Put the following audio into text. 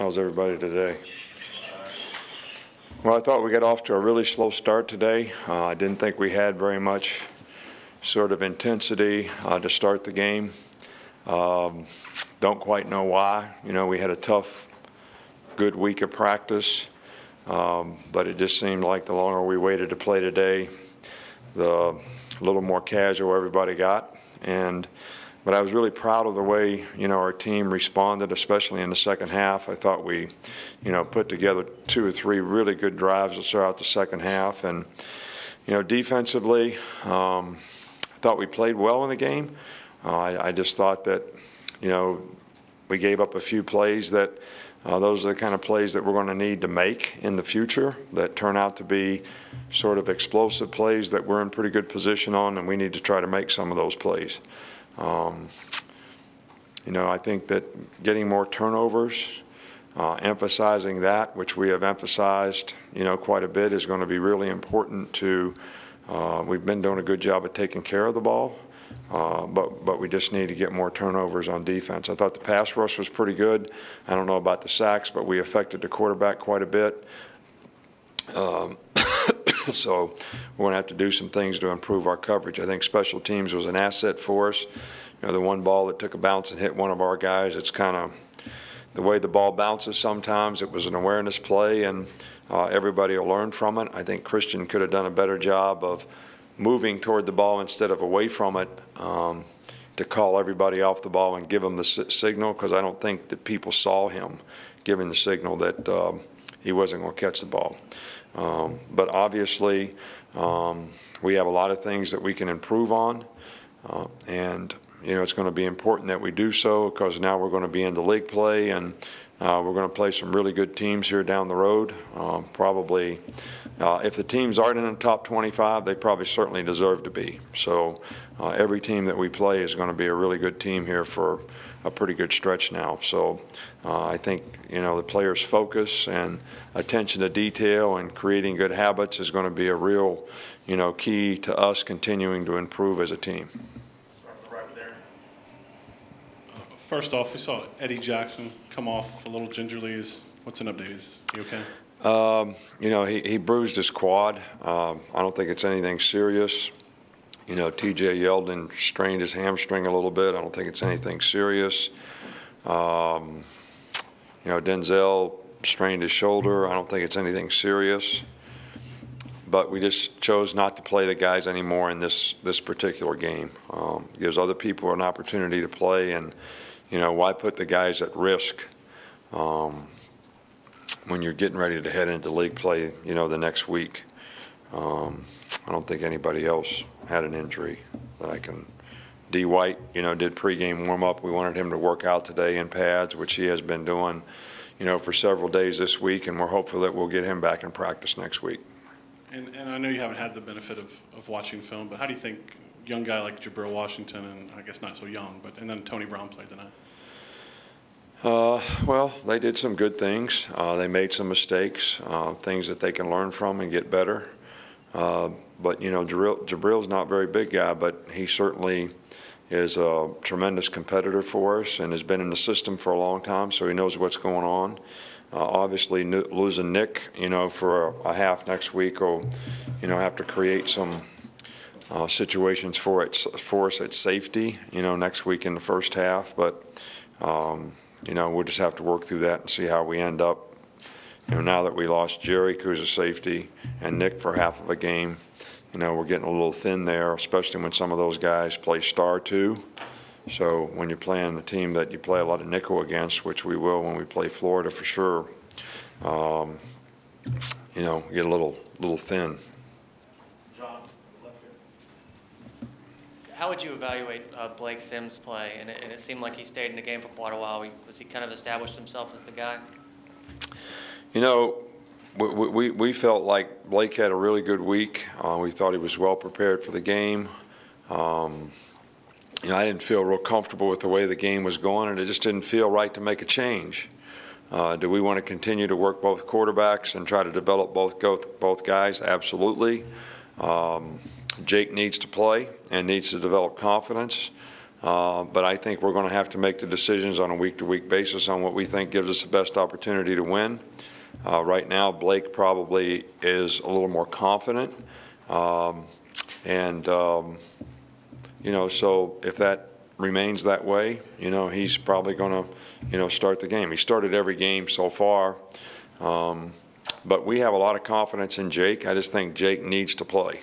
How's everybody today? Well, I thought we got off to a really slow start today. I didn't think we had very much sort of intensity to start the game. Don't quite know why. You know, we had a tough, good week of practice, but it just seemed like the longer we waited to play today, the little more casual everybody got. But I was really proud of the way, you know, our team responded, especially in the second half. I thought we, you know, put together 2 or 3 really good drives to start out the second half. And, you know, defensively, I thought we played well in the game. I just thought that, you know, we gave up a few plays that those are the kind of plays that we're going to need to make in the future that turn out to be sort of explosive plays that we're in pretty good position on, and we need to try to make some of those plays. You know, I think that getting more turnovers, emphasizing that, which we have emphasized, you know, quite a bit, is going to be really important to, we've been doing a good job of taking care of the ball, but we just need to get more turnovers on defense. I thought the pass rush was pretty good. I don't know about the sacks, but we affected the quarterback quite a bit. So we're going to have to do some things to improve our coverage. I think special teams was an asset for us. You know, the one ball that took a bounce and hit one of our guys, it's kind of the way the ball bounces sometimes. It was an awareness play, and everybody will learn from it. I think Christian could have done a better job of moving toward the ball instead of away from it to call everybody off the ball and give them the signal, because I don't think that people saw him giving the signal that he wasn't going to catch the ball. But obviously, we have a lot of things that we can improve on, and you know, it's going to be important that we do so, because now we're going to be in the league play, and we're going to play some really good teams here down the road. Probably, if the teams aren't in the top 25, they probably certainly deserve to be. So every team that we play is going to be a really good team here for a pretty good stretch now. So I think, you know, the players' focus and attention to detail and creating good habits is going to be a real, you know, key to us continuing to improve as a team. First off, we saw Eddie Jackson come off a little gingerly. What's an update? Is he okay? You know, he bruised his quad. I don't think it's anything serious. You know, T.J. Yeldon strained his hamstring a little bit. I don't think it's anything serious. You know, Denzel strained his shoulder. I don't think it's anything serious. But we just chose not to play the guys anymore in this particular game. Gives other people an opportunity to play, and you know, why put the guys at risk when you're getting ready to head into league play, you know, the next week. I don't think anybody else had an injury that I can. D. White, you know, did pregame warm-up. We wanted him to work out today in pads, which he has been doing, you know, for several days this week, and we're hopeful that we'll get him back in practice next week. And I know you haven't had the benefit of watching film, but how do you think a young guy like Jabril Washington, and I guess not so young, and then Tony Brown played tonight? Well, they did some good things. They made some mistakes, things that they can learn from and get better. But, you know, Jabril's not a very big guy, but he certainly is a tremendous competitor for us and has been in the system for a long time, so he knows what's going on. Obviously, losing Nick, you know, for a half next week will, you know, have to create some situations for us at safety, you know, next week in the first half. But, you know, we'll just have to work through that and see how we end up. You know, now that we lost Jerry, who's a safety, and Nick for half of a game, you know, we're getting a little thin there, especially when some of those guys play star too. So when you're playing a team that you play a lot of nickel against, which we will when we play Florida for sure, you know, get a little thin. John, left here. How would you evaluate Blake Sims' play? And it seemed like he stayed in the game for quite a while. Was he kind of established himself as the guy? You know, we felt like Blake had a really good week. We thought he was well prepared for the game. You know, I didn't feel real comfortable with the way the game was going, and it just didn't feel right to make a change. Do we want to continue to work both quarterbacks and try to develop both guys? Absolutely. Jake needs to play and needs to develop confidence. But I think we're going to have to make the decisions on a week-to-week basis on what we think gives us the best opportunity to win. Right now, Blake probably is a little more confident. So if that remains that way, he's probably going to, start the game. He started every game so far. But we have a lot of confidence in Jake. I just think Jake needs to play.